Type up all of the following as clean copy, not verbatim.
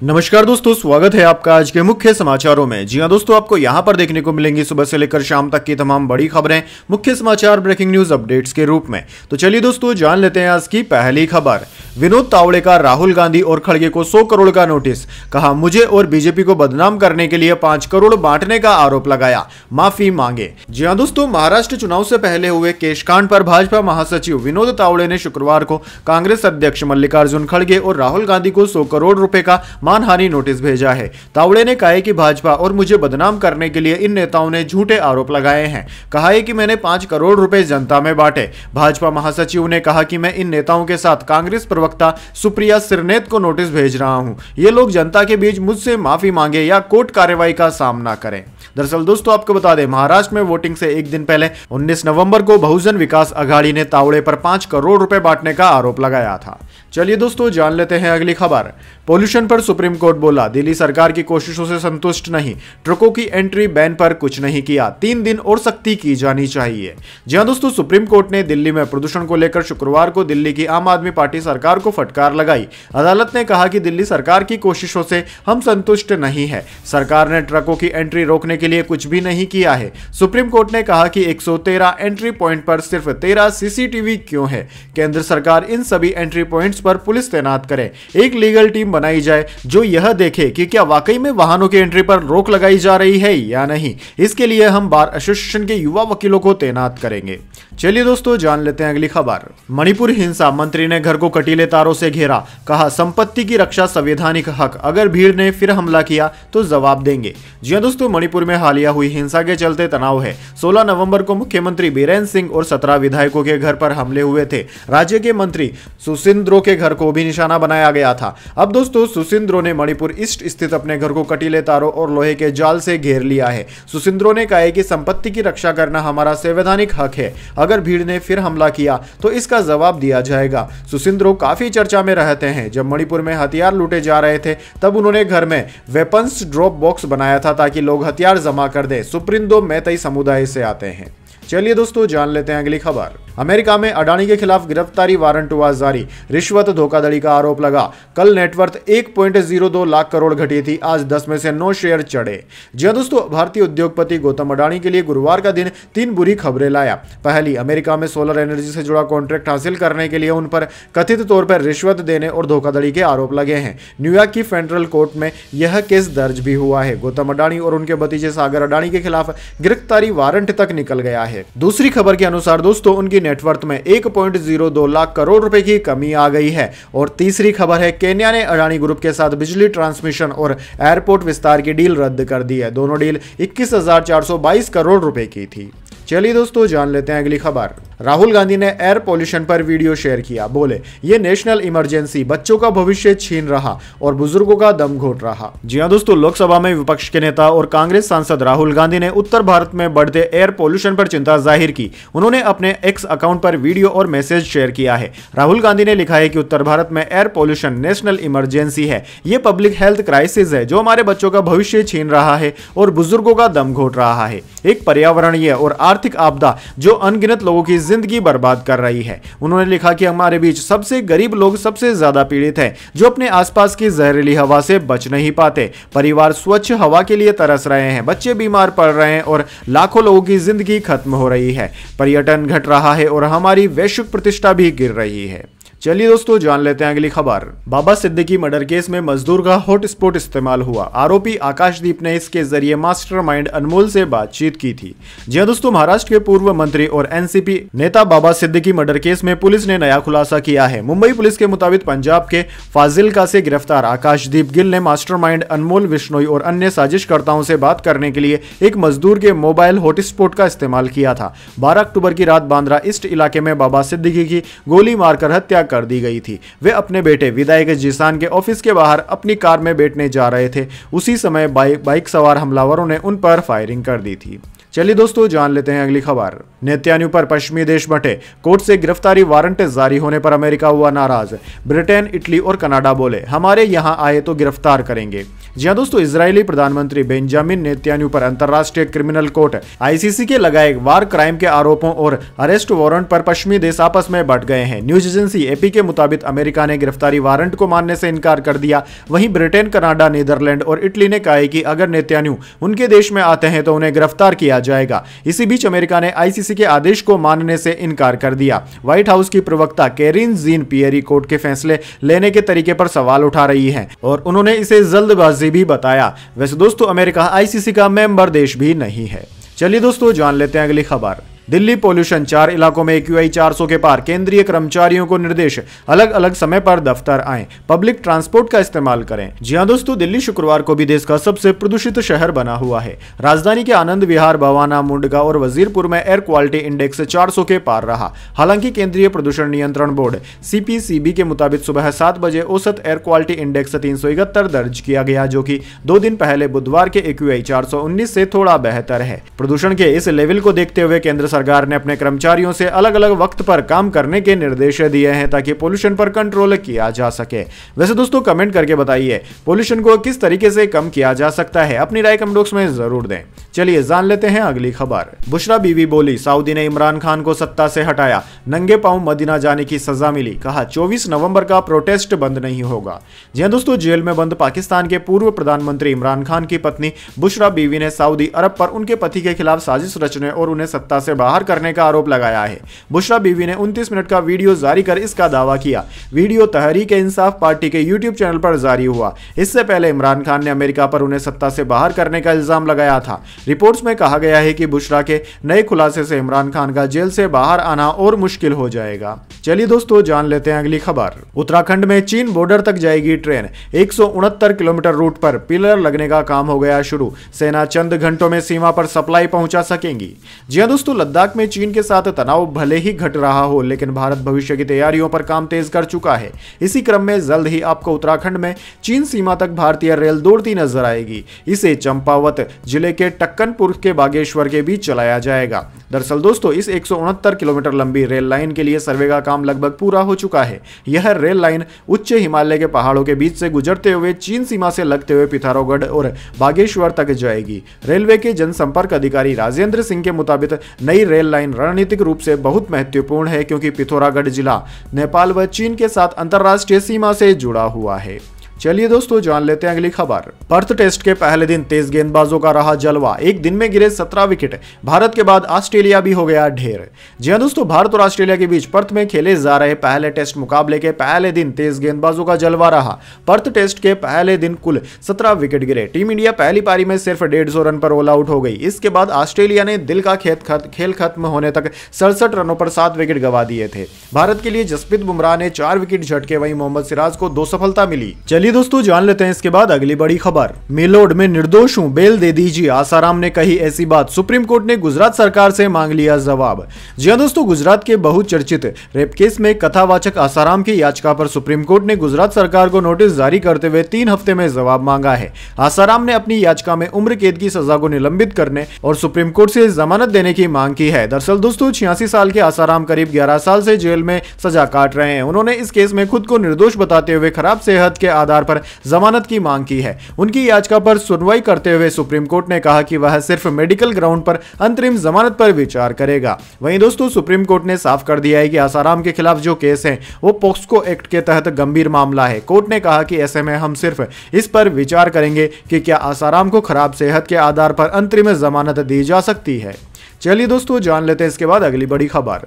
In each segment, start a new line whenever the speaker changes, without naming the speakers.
नमस्कार दोस्तों, स्वागत है आपका आज के मुख्य समाचारों में। जी हां दोस्तों, आपको यहां पर देखने को मिलेंगी सुबह से लेकर शाम तक की तमाम बड़ी खबरें मुख्य समाचार ब्रेकिंग न्यूज अपडेट्स के रूप में। तो चलिए दोस्तों, जान लेते हैं आज की पहली खबर। विनोद तावड़े का राहुल गांधी और खड़गे को 100 करोड़ का नोटिस, कहा मुझे और बीजेपी को बदनाम करने के लिए 5 करोड़ बांटने का आरोप लगाया, माफी मांगे। जी हां दोस्तों, महाराष्ट्र चुनाव से पहले हुए केशकांड पर भाजपा महासचिव विनोद तावड़े ने शुक्रवार को कांग्रेस अध्यक्ष मल्लिकार्जुन खड़गे और राहुल गांधी को 100 करोड़ रुपए का मानहानि नोटिस भेजा है। तावड़े ने कहा है कि भाजपा और मुझे बदनाम करने के लिए इन नेताओं ने झूठे आरोप लगाए हैं। कहा है कि मैंने 5 करोड़ रुपए जनता में बांटे। भाजपा महासचिव ने कहा कि मैं इन नेताओं के साथ कांग्रेस प्रवक्ता सुप्रिया सिरनेत को नोटिस भेज रहा हूं। ये लोग जनता के बीच मुझसे माफी मांगे या कोर्ट कार्रवाई का सामना करें। दरअसल दोस्तों, आपको बता दें, महाराष्ट्र में वोटिंग से एक दिन पहले 19 नवंबर को बहुजन विकास अघाड़ी ने तावड़े पर 5 करोड़ रुपए बांटने का आरोप लगाया था। चलिए दोस्तों, जान लेते हैं अगली खबर। पोल्यूशन पर सुप्रीम कोर्ट बोला, दिल्ली सरकार की कोशिशों से संतुष्ट नहीं, ट्रकों की एंट्री बैन पर कुछ नहीं किया, 3 दिन और सख्ती की जानी चाहिए। जी हां दोस्तों, सुप्रीम कोर्ट ने दिल्ली में प्रदूषण को लेकर शुक्रवार को दिल्ली की आम आदमी पार्टी सरकार को फटकार लगाई। अदालत ने कहा कि दिल्ली सरकार की कोशिशों से हम संतुष्ट नहीं है। सरकार ने ट्रकों की एंट्री रोकने के लिए कुछ भी नहीं किया है। सुप्रीम कोर्ट ने कहा कि 113 एंट्री पॉइंट पर सिर्फ 13 सीसीटीवी क्यों है। केंद्र सरकार इन सभी एंट्री पॉइंट्स पर पुलिस तैनात करे, एक लीगल टीम बनाई जाए जो यह देखे कि क्या वाकई में वाहनों की एंट्री पर रोक लगाई जा रही है या नहीं। इसके लिए हम बार एसोसिएशन के युवा वकीलों को तैनात करेंगे। चलिए दोस्तों, जान लेते हैं अगली खबर। मणिपुर हिंसा, मंत्री ने घर को कटीले तारों से घेरा, कहा संपत्ति की रक्षा संवैधानिक हक, अगर भीड़ ने फिर हमला किया तो जवाब देंगे। जी हां दोस्तों, मणिपुर में हालिया हुई हिंसा के चलते तनाव है। 16 नवंबर को मुख्यमंत्री बीरेन सिंह और 17 विधायकों के घर पर हमले हुए थे। राज्य के मंत्री सुसिंद्रो के घर को भी निशाना बनाया गया था। अब दोस्तों, सुसिंद्रो ने मणिपुर ईस्ट स्थित अपने घर को कटीले तारों और लोहे के जाल से घेर लिया है। सुसिंद्रो ने कहा है कि संपत्ति की रक्षा करना हमारा संवैधानिक हक है, अगर भीड़ ने फिर हमला किया तो इसका जवाब दिया जाएगा। सुसिंद्रो काफी चर्चा में रहते हैं। जब मणिपुर में हथियार लूटे जा रहे थे तब उन्होंने घर में वेपन्स ड्रॉप बॉक्स बनाया था ताकि लोग हथियार जमा कर दे। सुप्रिंदो मैतई समुदाय से आते हैं। चलिए दोस्तों, जान लेते हैं अगली खबर। अमेरिका में अडानी के खिलाफ गिरफ्तारी वारंट हुआ जारी, रिश्वत धोखाधड़ी का आरोप लगा। कल नेटवर्थ 1.02 लाख करोड़ घटी थी, आज 10 में से 9 शेयर चढ़े। जी हां दोस्तों, भारतीय उद्योगपति गौतम अडानी के लिए गुरुवार का दिन 3 बुरी खबरें लाया। पहली, अमेरिका में सोलर एनर्जी से जुड़ा कॉन्ट्रैक्ट हासिल करने के लिए उन पर कथित तौर पर रिश्वत देने और धोखाधड़ी के आरोप लगे हैं। न्यूयॉर्क की फेडरल कोर्ट में यह केस दर्ज भी हुआ है। गौतम अडानी और उनके भतीजे सागर अडानी के खिलाफ गिरफ्तारी वारंट तक निकल गया है। दूसरी खबर के अनुसार दोस्तों, उनकी नेटवर्थ में 1.02 लाख करोड़ रुपए की कमी आ गई है। और तीसरी खबर है, केन्या ने अडानी ग्रुप के साथ बिजली ट्रांसमिशन और एयरपोर्ट विस्तार की डील रद्द कर दी है। दोनों डील 21,422 करोड़ रुपए की थी। चलिए दोस्तों, जान लेते हैं अगली खबर। राहुल गांधी ने एयर पोल्यूशन पर वीडियो शेयर किया, बोले ये नेशनल इमरजेंसी बच्चों का भविष्य छीन रहा और बुजुर्गों का दम घोट रहा। जी हां दोस्तों, लोकसभा में विपक्ष के नेता और कांग्रेस सांसद राहुल गांधी ने उत्तर भारत में बढ़ते एयर पोल्यूशन पर चिंता जाहिर की। उन्होंने अपने एक्स अकाउंट पर वीडियो और मैसेज शेयर किया है। राहुल गांधी ने लिखा है कि उत्तर भारत में एयर पोल्यूशन नेशनल इमरजेंसी है। ये पब्लिक हेल्थ क्राइसिस है जो हमारे बच्चों का भविष्य छीन रहा है और बुजुर्गों का दम घोट रहा है। एक पर्यावरणीय और आर्थिक आपदा जो अनगिनत लोगों की जिंदगी बर्बाद कर रही है। उन्होंने लिखा कि हमारे बीच सबसे गरीब लोग सबसे ज्यादा पीड़ित हैं, जो अपने आसपास की जहरीली हवा से बच नहीं पाते। परिवार स्वच्छ हवा के लिए तरस रहे हैं, बच्चे बीमार पड़ रहे हैं और लाखों लोगों की जिंदगी खत्म हो रही है। पर्यटन घट रहा है और हमारी वैश्विक प्रतिष्ठा भी गिर रही है। चलिए दोस्तों, जान लेते हैं अगली खबर। बाबा सिद्दीकी मर्डर केस में मजदूर का हॉटस्पॉट इस्तेमाल हुआ। आरोपी आकाशदीप ने इसके जरिए मास्टरमाइंड अनमोल से बातचीत की थी। जी हां दोस्तों, महाराष्ट्र के पूर्व मंत्री और एनसीपी नेता बाबा सिद्दीकी मर्डर केस में पुलिस ने नया खुलासा किया है। मुंबई पुलिस के मुताबिक पंजाब के फाजिलका से गिरफ्तार आकाशदीप गिल ने मास्टरमाइंड अनमोल बिश्नोई और अन्य साजिशकर्ताओं से बात करने के लिए एक मजदूर के मोबाइल हॉटस्पॉट का इस्तेमाल किया था। 12 अक्टूबर की रात बांद्रा ईस्ट इलाके में बाबा सिद्दीकी की गोली मारकर हत्या कर दी गई थी। वे अपने बेटे विधायक जिसान के ऑफिस के बाहर अपनी कार में बैठने जा रहे थे। उसी समय बाइक सवार हमलावरों ने उन पर फायरिंग कर दी थी। चलिए दोस्तों जान लेते हैं अगली खबर। नेतन्याहू पर पश्चिमी देश बंटे, कोर्ट से गिरफ्तारी वारंट जारी होने पर अमेरिका हुआ नाराज। ब्रिटेन, इटली और कनाडा बोले हमारे यहां आए तो गिरफ्तार करेंगे। जी हां दोस्तों, इजरायली प्रधानमंत्री बेंजामिन नेतन्याहू पर अंतर्राष्ट्रीय क्रिमिनल कोर्ट आईसीसी के लगाए वार क्राइम के आरोपों और अरेस्ट वारंट पर पश्चिमी देश आपस में बंट गए हैं। न्यूज एजेंसी एपी के मुताबिक अमेरिका ने गिरफ्तारी वारंट को मानने से इनकार कर दिया। वहीं ब्रिटेन, कनाडा, नीदरलैंड और इटली ने कहा है कि अगर नेतन्याहू उनके देश में आते हैं तो उन्हें गिरफ्तार किया जाएगा। इसी बीच अमेरिका ने आईसीसी के आदेश को मानने से इनकार कर दिया। व्हाइट हाउस की प्रवक्ता कैरिन जीन पियरी कोर्ट के फैसले लेने के तरीके पर सवाल उठा रही हैं और उन्होंने इसे जल्दबाजी भी बताया। वैसे दोस्तों अमेरिका आईसीसी का मेंबर देश भी नहीं है। चलिए दोस्तों जान लेते हैं अगली खबर। दिल्ली पोल्यूशन, 4 इलाकों में AQI 400 के पार, केंद्रीय कर्मचारियों को निर्देश अलग अलग समय पर दफ्तर आएं, पब्लिक ट्रांसपोर्ट का इस्तेमाल करें। जी हां दोस्तों, दिल्ली शुक्रवार को भी देश का सबसे प्रदूषित शहर बना हुआ है। राजधानी के आनंद विहार, भवाना, मुंडका और वजीरपुर में एयर क्वालिटी इंडेक्स 400 के पार रहा। हालांकि केंद्रीय प्रदूषण नियंत्रण बोर्ड CPCB के मुताबिक सुबह 7 बजे औसत एयर क्वालिटी इंडेक्स 371 दर्ज किया गया, जो कि 2 दिन पहले बुधवार के AQI 419 से थोड़ा बेहतर है। प्रदूषण के इस लेवल को देखते हुए केंद्र सरकार ने अपने कर्मचारियों से अलग अलग वक्त पर काम करने के निर्देश दिए हैं ताकि पोल्यूशन पर कंट्रोल किया जा सके। वैसे दोस्तों कमेंट करके बताइए पोल्यूशन को किस तरीके से कम किया जा सकता है, अपनी राय कमेंट बॉक्स में जरूर दें। चलिए जान लेते हैं अगली खबर। बुशरा बीवी बोली सऊदी ने इमरान खान को सत्ता से हटाया, नंगे पांव मदीना जाने की सजा मिली। कहा 24 नवंबर का प्रोटेस्ट बंद नहीं होगा। जी हां दोस्तों, जेल में बंद पाकिस्तान के पूर्व प्रधानमंत्री इमरान खान की पत्नी बुशरा बीवी ने सऊदी अरब पर उनके पति के खिलाफ साजिश रचने और उन्हें सत्ता से बाहर करने का आरोप लगाया है। बुशरा बीवी ने 29 मिनट का वीडियो जारी कर इसका दावा किया। वीडियो तहरीक इंसाफ पार्टी के YouTube चैनल पर जारी हुआ। इससे पहले इमरान खान ने अमेरिका पर उन्हें सत्ता से बाहर करने का इल्जाम लगाया था। रिपोर्ट्स में कहा गया है कि बुशरा के नए खुलासे से इमरान खान का जेल से बाहर आना और मुश्किल हो जाएगा। चलिए दोस्तों जान लेते हैं अगली खबर। उत्तराखंड में चीन बॉर्डर तक जाएगी ट्रेन, 169 किलोमीटर रूट पर पिलर लगने का काम हो गया शुरू। सेना चंद घंटों में सीमा पर सप्लाई पहुंचा सकेंगी। जी हां दोस्तों, लद्दाख में चीन के साथ तनाव भले ही घट रहा हो, लेकिन भारत भविष्य की तैयारियों पर काम तेज कर चुका है। इसी क्रम में जल्द ही आपको उत्तराखंड में चीन सीमा तक भारतीय रेल दौड़ती नजर आएगी। इसे चंपावत जिले के टक्कनपुर के बागेश्वर के बीच चलाया जाएगा। दरअसल दोस्तों, इस 169 किलोमीटर लंबी रेल लाइन के लिए सर्वे का काम लगभग पूरा हो चुका है। यह रेल लाइन उच्च हिमालय के पहाड़ों के बीच से गुजरते हुए चीन सीमा से लगते हुए पिथौरागढ़ और बागेश्वर तक जाएगी। रेलवे के जनसंपर्क अधिकारी राजेंद्र सिंह के मुताबिक नई रेल लाइन रणनीतिक रूप से बहुत महत्वपूर्ण है, क्योंकि पिथौरागढ़ जिला नेपाल व चीन के साथ अंतर्राष्ट्रीय सीमा से जुड़ा हुआ है। चलिए दोस्तों जान लेते हैं अगली खबर। पर्थ टेस्ट के पहले दिन तेज गेंदबाजों का रहा जलवा, एक दिन में गिरे 17 विकेट। भारत के बाद ऑस्ट्रेलिया भी हो गया ढेर। जी हां दोस्तों, भारत और ऑस्ट्रेलिया के बीच पर्थ में खेले जा रहे पहले टेस्ट मुकाबले के पहले दिन तेज गेंदबाजों का जलवा रहा। पर्थ टेस्ट के पहले दिन कुल 17 विकेट गिरे। टीम इंडिया पहली पारी में सिर्फ 150 रन पर ऑल आउट हो गई। इसके बाद ऑस्ट्रेलिया ने दिल का खेल खत्म होने तक 67 रनों पर 7 विकेट गंवा दिए थे। भारत के लिए जसप्रीत बुमराह ने 4 विकेट झटके, वहीं मोहम्मद सिराज को 2 सफलता मिली। चलिए दोस्तों जान लेते हैं इसके बाद अगली बड़ी खबर। मिलोड में निर्दोष हूं, बेल दे दीजिए, आसाराम ने कही ऐसी बात। सुप्रीम कोर्ट ने गुजरात सरकार से मांग लिया जवाब। जी हां दोस्तों, गुजरात के बहुचर्चित रेप केस में कथावाचक आसाराम की याचिका पर सुप्रीम कोर्ट ने गुजरात सरकार को नोटिस जारी करते हुए 3 हफ्ते में जवाब मांगा है। आसाराम ने अपनी याचिका में उम्र कैद की सजा को निलंबित करने और सुप्रीम कोर्ट से जमानत देने की मांग की है। दरअसल दोस्तों, 86 साल के आसाराम करीब 11 साल से जेल में सजा काट रहे हैं। उन्होंने इस केस में खुद को निर्दोष बताते हुए खराब सेहत के आधार पर जमानत की मांग की है। उनकी याचिका पर सुनवाई करते हुए सुप्रीम कोर्ट ने कहा कि वह सिर्फ मेडिकल ग्राउंड पर अंतरिम जमानत पर विचार करेगा। वहीं दोस्तों, सुप्रीम कोर्ट ने साफ कर दिया है कि आसाराम के खिलाफ जो केस है वो पॉक्सो एक्ट के तहत गंभीर मामला है। कोर्ट ने कहा कि ऐसे में हम सिर्फ इस पर विचार करेंगे कि क्या आसाराम को खराब सेहत के आधार पर अंतरिम जमानत दी जा सकती है। चलिए दोस्तों जान लेते हैं इसके बाद अगली बड़ी खबर।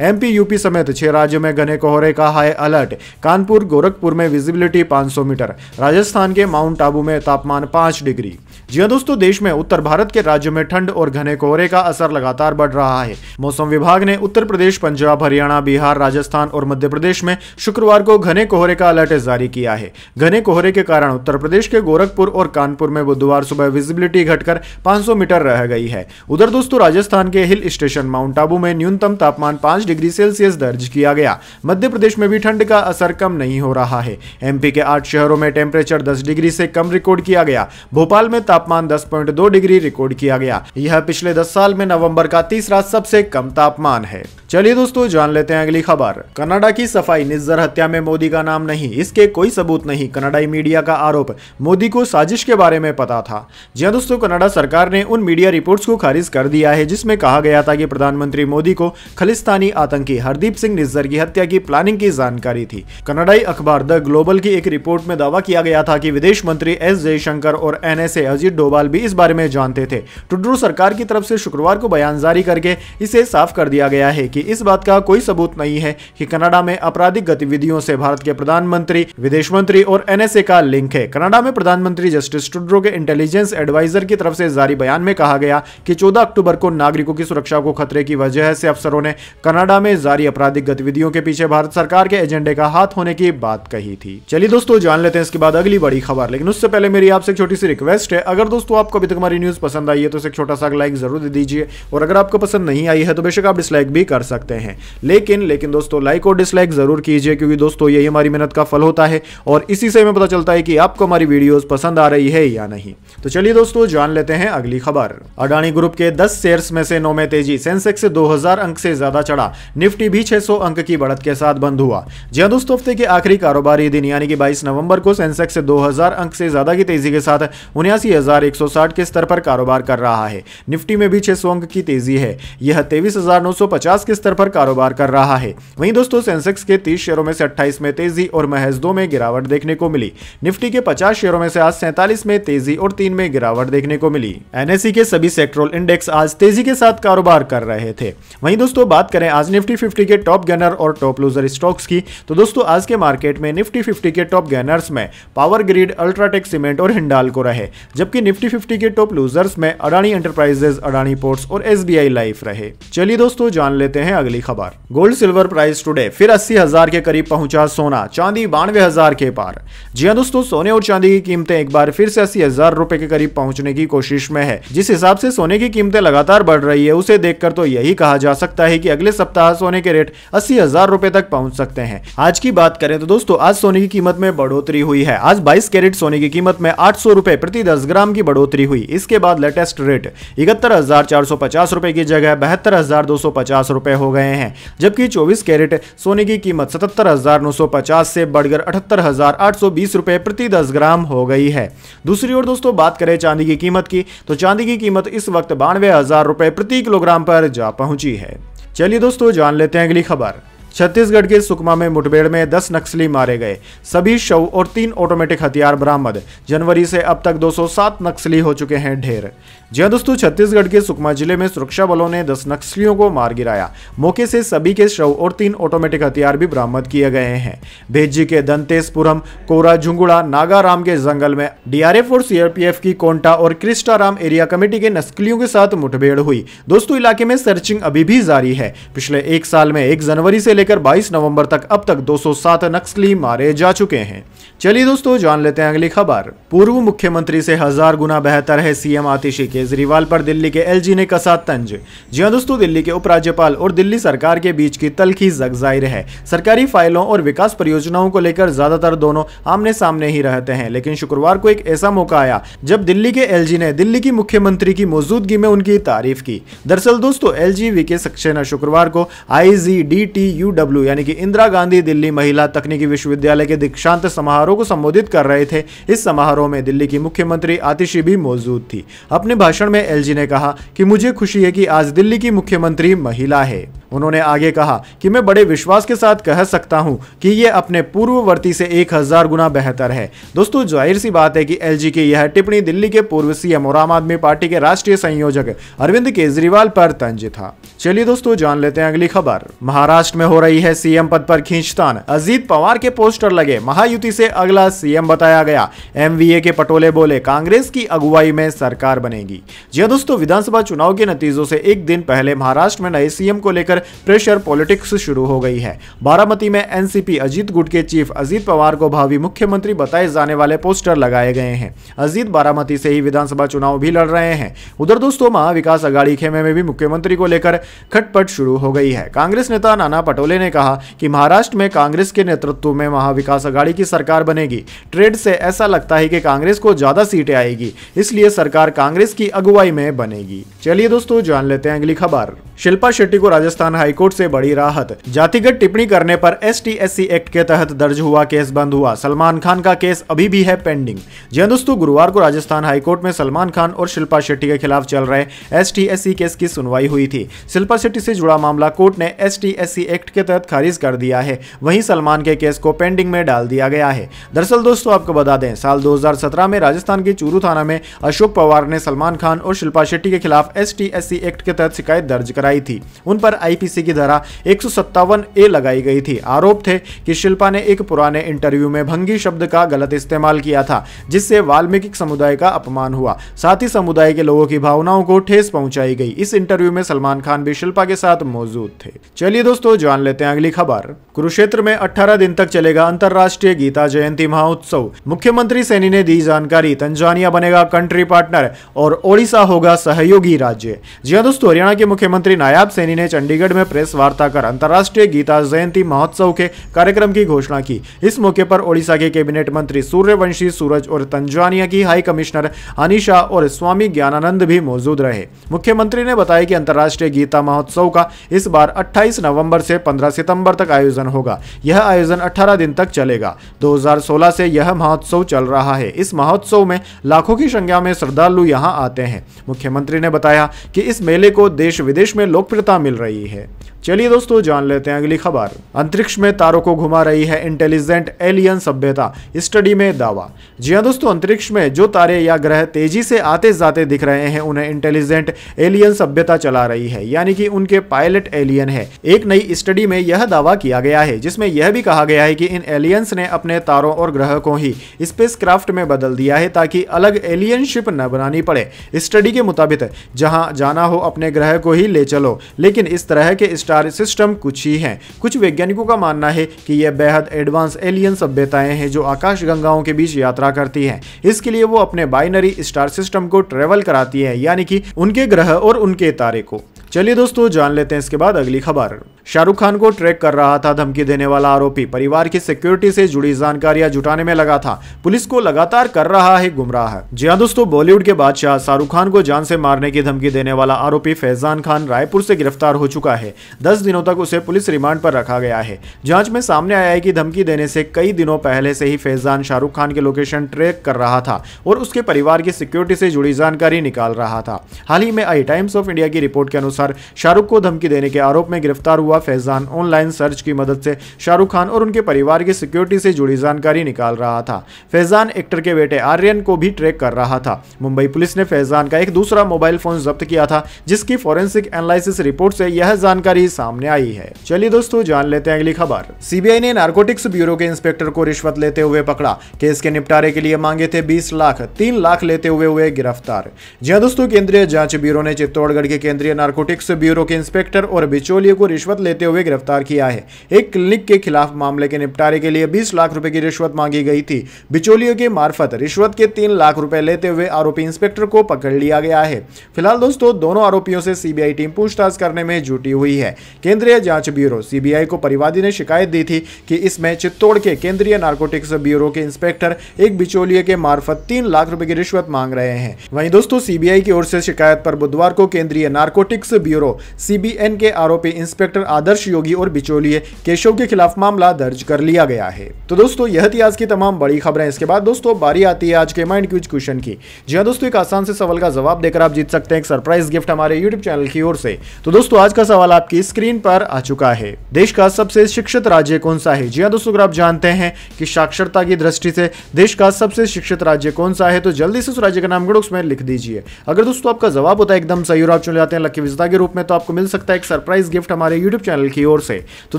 एमपी यूपी समेत 6 राज्यों में घने कोहरे का हाई अलर्ट। कानपुर गोरखपुर में विजिबिलिटी 500 मीटर। राजस्थान के माउंट आबू में तापमान 5 डिग्री। जी हां दोस्तों, देश में उत्तर भारत के राज्यों में ठंड और घने कोहरे का असर लगातार बढ़ रहा है। मौसम विभाग ने उत्तर प्रदेश, पंजाब, हरियाणा, बिहार, राजस्थान और मध्य प्रदेश में शुक्रवार को घने कोहरे का अलर्ट जारी किया है। घने कोहरे के कारण उत्तर प्रदेश के गोरखपुर और कानपुर में बुधवार सुबह विजिबिलिटी घटकर 500 मीटर रह गई है। उधर दोस्तों, राजस्थान के हिल स्टेशन माउंट आबू में न्यूनतम तापमान 5 डिग्री सेल्सियस दर्ज किया गया। मध्य प्रदेश में भी ठंड का असर कम नहीं हो रहा है। एमपी के 8 शहरों में टेम्परेचर 10 डिग्री से कम रिकॉर्ड किया गया। भोपाल में तापमान 10.2 डिग्री रिकॉर्ड किया गया। यह पिछले 10 साल में नवंबर का तीसरा सबसे कम तापमान है। चलिए दोस्तों जान लेते हैं अगली खबर। कनाडा की सफाई निज्जर हत्या में मोदी का नाम नहीं, इसके कोई सबूत नहीं, कनाडाई मीडिया का आरोप। मोदी को साजिश के बारे में पता था। जी हां दोस्तों, कनाडा सरकार ने उन मीडिया रिपोर्ट्स को खारिज कर दिया है जिसमें कहा गया था कि प्रधानमंत्री मोदी को खालिस्तानी आतंकी हरदीप सिंह निज्जर की हत्या की प्लानिंग की जानकारी थी। कनाडाई अखबार द ग्लोबल की एक रिपोर्ट में दावा किया गया था कि विदेश मंत्री एस जयशंकर और एनएसए अजीत डोभाल भी इस बारे में जानते थे। ट्रूडो सरकार की तरफ से शुक्रवार को बयान जारी करके इसे साफ कर दिया गया है कि इस बात का कोई सबूत नहीं है कि कनाडा में आपराधिक गतिविधियों से भारत के प्रधानमंत्री, विदेश मंत्री और एनएसए का लिंक है। कनाडा में प्रधानमंत्री जस्टिस ट्रूडो के इंटेलिजेंस एडवाइजर की तरफ से जारी बयान में कहा गया कि 14 अक्टूबर को नागरिकों की सुरक्षा को खतरे की वजह से अफसरों ने कनाडा में जारी आपराधिक गतिविधियों के पीछे भारत सरकार के एजेंडे का हाथ होने की बात कही थी। चलिए दोस्तों जान लेते हैं इसके बाद अगली बड़ी खबर, लेकिन उससे पहले मेरी आपसे एक छोटी सी रिक्वेस्ट है, अगर दोस्तों आपको अभी तक हमारी न्यूज पसंद आई है तो इसे छोटा सा लाइक जरूर दे दीजिए, और अगर आपको पसंद नहीं आई है तो बेशक आप डिसलाइक भी कर सकते हैं, लेकिन दोस्तों लाइक और डिसलाइक जरूर कीजिए, क्योंकि दोस्तों यही हमारी मेहनत का फल होता है और इसी से हमें पता चलता है कि आपको हमारी वीडियोस पसंद आ रही है या नहीं। तो चलिए दोस्तों जान लेते हैं अगली खबर। अडानी ग्रुप के 10 शेयर्स में से 9 में तेजी, सेंसेक्स 2000 अंक से ज्यादा चढ़ा, निफ्टी भी 600 अंक की बढ़त के साथ बंद हुआ। जी हां दोस्तों, हफ्ते के आखिरी कारोबारी दिन यानी कि 22 नवंबर को सेंसेक्स 2000 अंक से ज्यादा की तेजी के साथ 79,160 के स्तर पर कारोबार कर रहा है। निफ्टी में भी 600 अंक की तेजी है, यह 23,950 के स्तर पर कारोबार कर रहा है। वहीं दोस्तों सेंसेक्स के 30 शेयरों में से 28 में तेजी और महज 2 में गिरावट देखने को मिली। निफ्टी के 50 शेयरों में से आज 47 में तेजी और 3 में गिरावट देखने को मिली। एनएसई के सभी सेक्टरल इंडेक्स आज तेजी के साथ कारोबार कर रहे थे। वहीं दोस्तों बात करें आज निफ्टी 50 के टॉप गेनर और टॉप लूजर स्टॉक्स की, तो दोस्तों आज के मार्केट में निफ्टी 50 के टॉप गेनर्स में पावर ग्रिड, अल्ट्राटेक सीमेंट और हिंडाल्को रहे, जबकि निफ्टी 50 के टॉप लूजर्स में अडानी एंटरप्राइजेज, अडानी पोर्ट्स और एसबीआई लाइफ रहे। चलिए दोस्तों जान लेते हैं अगली खबर। गोल्ड सिल्वर प्राइस टुडे फिर 80,000 के करीब पहुंचा सोना, चांदी 92,000 के पार। जी हां दोस्तों, सोने और चांदी की कीमतें एक बार फिर से 80,000 रुपए के करीब पहुंचने की कोशिश में है। जिस हिसाब से सोने की कीमतें लगातार बढ़ रही है उसे देखकर तो यही कहा जा सकता है कि अगले सप्ताह सोने के रेट 80,000 रुपए तक पहुंच सकते हैं। आज की बात करें तो दोस्तों आज सोने की कीमत में बढ़ोतरी हुई है। आज 22 कैरेट सोने की कीमत में 800 रुपए प्रति 10 ग्राम की बढ़ोतरी हुई। इसके बाद लेटेस्ट रेट 71,450 रुपए की जगह 72,250 रुपए हो गए हैं, जबकि 24 कैरेट सोने की कीमत 77,950 से बढ़कर 78,820 रुपए प्रति 10 ग्राम हो गई है। दूसरी ओर दोस्तों बात करें चांदी की कीमत की, तो चांदी की कीमत इस वक्त 92,000 रुपए प्रति किलोग्राम पर जा पहुंची है। चलिए दोस्तों जान लेते हैं अगली खबर। छत्तीसगढ़ के सुकमा में मुठभेड़ में 10 नक्सली मारे गए, सभी शव और 3 ऑटोमेटिक हथियार बरामद। जनवरी से अब तक 207 नक्सली हो चुके हैं ढेर। जी हां दोस्तों, छत्तीसगढ़ के सुकमा जिले में सुरक्षा बलों ने 10 नक्सलियों को मार गिराया। मौके से सभी के शव और 3 ऑटोमेटिक हथियार भी बरामद किए गए हैं। भेज्जी के दंतेसपुरम, कोरा झुंगुड़ा, नागाराम के जंगल में डीआरएफ और सीआरपीएफ की कोंटा और क्रिस्टाराम एरिया कमेटी के नक्सलियों के साथ मुठभेड़ हुई। दोस्तों इलाके में सर्चिंग अभी भी जारी है। पिछले एक साल में 1 जनवरी से लेकर 22 नवंबर तक अब तक 207 नक्सली मारे जा चुके हैं। चलिए दोस्तों जान लेते हैं अगली खबर। पूर्व मुख्यमंत्री से 1000 गुना बेहतर है सीएम आतिशी, केजरीवाल पर दिल्ली के एलजी ने कसा तंज। जी हां दोस्तों, दिल्ली के उपराज्यपाल और दिल्ली सरकार के बीच की तल्खी जग जाहिर है। सरकारी फाइलों और विकास परियोजनाओं को लेकर ज्यादातर दोनों आमने सामने ही रहते हैं, लेकिन शुक्रवार को एक ऐसा मौका आया जब दिल्ली के एलजी ने दिल्ली की मुख्यमंत्री की मौजूदगी में उनकी तारीफ की। दरअसल दोस्तों एलजी वीके सक्सेना शुक्रवार को IGDTUW यानी कि इंदिरा गांधी दिल्ली महिला तकनीकी विश्वविद्यालय के दीक्षांत समारोह को संबोधित कर रहे थे। इस समारोह में दिल्ली की मुख्यमंत्री आतिशी भी मौजूद थी। अपने भाषण में एलजी ने कहा कि मुझे खुशी है कि आज दिल्ली की मुख्यमंत्री महिला है। उन्होंने आगे कहा कि मैं बड़े विश्वास के साथ कह सकता हूं कि यह अपने पूर्ववर्ती से 1000 गुना बेहतर है। दोस्तों जाहिर सी बात है कि एलजी की यह टिप्पणी दिल्ली के पूर्व सीएम और आम आदमी पार्टी के राष्ट्रीय संयोजक अरविंद केजरीवाल पर तंज था। चलिए दोस्तों जान लेते हैं अगली खबर। महाराष्ट्र में हो रही है सीएम पद पर खींचतान, अजीत पवार के पोस्टर लगे, महायुति से अगला सीएम बताया गया। एमवीए के पटोले बोले कांग्रेस की अगुवाई में सरकार बनेगी। जी हां दोस्तों, विधानसभा चुनाव के नतीजों से एक दिन पहले महाराष्ट्र में नए सीएम को लेकर लेकर प्रेशर पॉलिटिक्स शुरू हो गई है। बारामती में एनसीपी अजीत गुट के चीफ अजीत पवार को भावी मुख्यमंत्री बताए जाने वाले पोस्टर लगाए गए हैं। अजीत बारामती से ही विधानसभा चुनाव भी लड़ रहे हैं। उधर दोस्तों महाविकास अघाड़ी खेमे में भी मुख्यमंत्री को लेकर खटपट शुरू हो गई है। कांग्रेस नेता नाना पटोले ने कहा कि महाराष्ट्र में कांग्रेस के नेतृत्व में महाविकास अघाड़ी की सरकार बनेगी। ट्रेड से ऐसा लगता है कि कांग्रेस को ज्यादा सीटें आएगी, इसलिए सरकार कांग्रेस की अगुवाई में बनेगी। चलिए दोस्तों जान लेते हैं अगली खबर। शिल्पा शेट्टी को राजस्थान हाईकोर्ट से बड़ी राहत। जातिगत टिप्पणी करने पर ST/SC एक्ट के तहत दर्ज हुआ केस बंद हुआ। सलमान खान का केस अभी भी है पेंडिंग। जी दोस्तों, गुरुवार को राजस्थान हाईकोर्ट में सलमान खान और शिल्पा शेट्टी के खिलाफ चल रहे ST/SC केस की सुनवाई हुई थी। शिल्पा शेट्टी से जुड़ा मामला कोर्ट ने ST/SC एक्ट के तहत खारिज कर दिया है। वहीं सलमान के केस को पेंडिंग में डाल दिया गया है। दरअसल दोस्तों आपको बता दें, साल 2017 में राजस्थान के चूरू थाना में अशोक पवार ने सलमान खान और शिल्पा शेट्टी के खिलाफ ST/SC एक्ट के तहत शिकायत दर्ज कराई थी। उन पर IPC की धारा 157A लगाई गई थी। आरोप थे कि शिल्पा ने एक पुराने इंटरव्यू में भंगी शब्द का गलत इस्तेमाल किया था, जिससे वाल्मीकि समुदाय का अपमान हुआ। साथ ही समुदाय के लोगों की भावनाओं को ठेस पहुंचाई गई। इस इंटरव्यू में सलमान खान भी शिल्पा के साथ मौजूद थे। चलिए दोस्तों जान लेते हैं अगली खबर। कुरुक्षेत्र में 18 दिन तक चलेगा अंतर्राष्ट्रीय गीता जयंती महोत्सव। मुख्यमंत्री सैनी ने दी जानकारी। तंजानिया बनेगा कंट्री पार्टनर और ओडिशा होगा सहयोगी राज्य। जी हां दोस्तों, हरियाणा के मुख्यमंत्री नायाब सैनी ने चंडीगढ़ में प्रेस वार्ता कर अंतर्राष्ट्रीय गीता जयंती महोत्सव के कार्यक्रम की घोषणा की। इस मौके पर ओडिशा के कैबिनेट मंत्री सूर्यवंशी सूरज और तंजानिया की हाई कमिश्नर अनिशा और स्वामी ज्ञानानंद भी मौजूद रहे। मुख्यमंत्री ने बताया कि अंतर्राष्ट्रीय गीता महोत्सव का इस बार 28 नवंबर से 15 सितंबर तक आयोजन होगा। यह आयोजन 18 दिन तक चलेगा। 2016 से यह महोत्सव चल रहा है। इस महोत्सव में लाखों की संख्या में श्रद्धालु यहां आते हैं। मुख्यमंत्री ने बताया कि इस मेले को देश विदेश में लोकप्रियता मिल रही है। चलिए दोस्तों जान लेते हैं अगली खबर। अंतरिक्ष में तारों को घुमा रही है इंटेलिजेंट एलियन सभ्यता, स्टडी में दावा। जी हां दोस्तों, अंतरिक्ष में जो तारे या ग्रह तेजी से आते जाते दिख रहे हैं उन्हें इंटेलिजेंट एलियन सभ्यता चला रही है, यानी कि उनके पायलट एलियन है। एक नई स्टडी में यह दावा किया गया है, जिसमें यह भी कहा गया है कि इन एलियंस ने अपने तारों और ग्रह को ही स्पेसक्राफ्ट में बदल दिया है ताकि अलग एलियन शिप न बनानी पड़े। स्टडी के मुताबिक जहां जाना हो अपने ग्रह को ही ले चलो, लेकिन इस तरह के स्टार सिस्टम कुछ ही हैं। कुछ वैज्ञानिकों का मानना है कि यह बेहद एडवांस एलियन सभ्यताएं हैं जो आकाश गंगाओं के बीच यात्रा करती हैं। इसके लिए वो अपने बाइनरी स्टार सिस्टम को ट्रेवल कराती है, यानी कि उनके ग्रह और उनके तारे को। चलिए दोस्तों जान लेते हैं इसके बाद अगली खबर। शाहरुख खान को ट्रैक कर रहा था धमकी देने वाला आरोपी, परिवार की सिक्योरिटी से जुड़ी जानकारियां जुटाने में लगा था। पुलिस को लगातार कर रहा है गुमराह। जी हां दोस्तों, बॉलीवुड के बादशाह शाहरुख खान को जान से मारने की धमकी देने वाला आरोपी फैजान खान रायपुर से गिरफ्तार हो चुका है। 10 दिनों तक उसे पुलिस रिमांड पर रखा गया है। जांच में सामने आया है कि धमकी देने से कई दिनों पहले से ही फैजान शाहरुख खान के लोकेशन ट्रैक कर रहा था और उसके परिवार की सिक्योरिटी से जुड़ी जानकारी निकाल रहा था। हाल ही में आई टाइम्स ऑफ इंडिया की रिपोर्ट के अनुसार शाहरुख को धमकी देने के आरोप में गिरफ्तार हुआ फैजान ऑनलाइन सर्च की मदद से शाहरुख खान और उनके परिवार की सिक्योरिटी से जुड़ी जानकारी निकाल रहा था। फैजान एक्टर के बेटे आर्यन को भी ट्रैक कर रहा था। मुंबई पुलिस ने फैजान का एक दूसरा मोबाइल फोन जब्त किया था, जिसकी फोरेंसिक एनालिसिस रिपोर्ट से यह जानकारी सामने आई है। चलिए दोस्तों जान लेते हैं अगली खबर। सीबीआई ने नारकोटिक्स ब्यूरो के इंस्पेक्टर को रिश्वत लेते हुए पकड़ा। केस के निपटारे के लिए मांगे थे 20 लाख, 3 लाख लेते हुए गिरफ्तार। जी हां दोस्तों, केंद्रीय जांच ब्यूरो ने चित्तौड़गढ़ के केंद्रीय नारकोटिक्स ब्यूरो के इंस्पेक्टर और बिचौलिए को रिश्वत लेते हुए गिरफ्तार किया है। एक क्लिनिक के खिलाफ मामले के निपटारे के लिए 20 लाख रुपए की रिश्वत मांगी गई थी। बिचौलियों के मार्फत रिश्वत के 3 लाख रुपए लेते हुए आरोपी इंस्पेक्टर को पकड़ लिया गया है। फिलहाल दोस्तों, दोनों आरोपियों से सीबीआई टीम पूछताछ करने में जुटी हुई है। केंद्रीय जांच ब्यूरो सीबीआई को परिवादी ने शिकायत दी थी कि इसमें चित्तौड़ के केंद्रीय नारकोटिक्स ब्यूरो के इंस्पेक्टर एक बिचौलिए के मार्फत 3 लाख रुपए की रिश्वत मांग रहे हैं। वहीं दोस्तों, सीबीआई की ओर से शिकायत पर बुधवार को केंद्रीय नारकोटिक्स ब्यूरो सीबीएन के आरोपी इंस्पेक्टर आदर्श योगी और बिचौलिए केशव के खिलाफ मामला दर्ज कर लिया गया है। तो दोस्तों, यह थी आज की तमाम बड़ी खबरें। इसके बाद दोस्तों बारी आती है आज के माइंड क्विज क्वेश्चन की। जी हां दोस्तों, एक आसान से सवाल का जवाब देकर आप जीत सकते हैं एक सरप्राइज गिफ्ट हमारे यूट्यूब चैनल की ओर से। तो दोस्तों, आज का सवाल आपकी स्क्रीन पर आ चुका है। देश का सबसे शिक्षित राज्य कौन सा है? जी हां दोस्तों, अगर आप जानते हैं कि साक्षरता की दृष्टि से देश का सबसे शिक्षित राज्य कौन सा है, तो जल्दी से उस राज्य का नाम कमेंट्स में लिख दीजिए। अगर दोस्तों आपका जवाब होता है एकदम सही और आप चले जाते हैं लकी विजेता के रूप में, तो आपको मिल सकता है एक सरप्राइज गिफ्ट हमारे यूट्यूब चैनल की ओर से। तो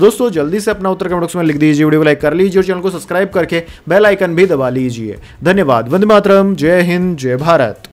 दोस्तों जल्दी से अपना उत्तर कमेंट बॉक्स में लिख दीजिए, वीडियो को लाइक कर लीजिए और चैनल को सब्सक्राइब करके बेल आइकन भी दबा लीजिए। धन्यवाद। वंदे मातरम। जय हिंद, जय भारत।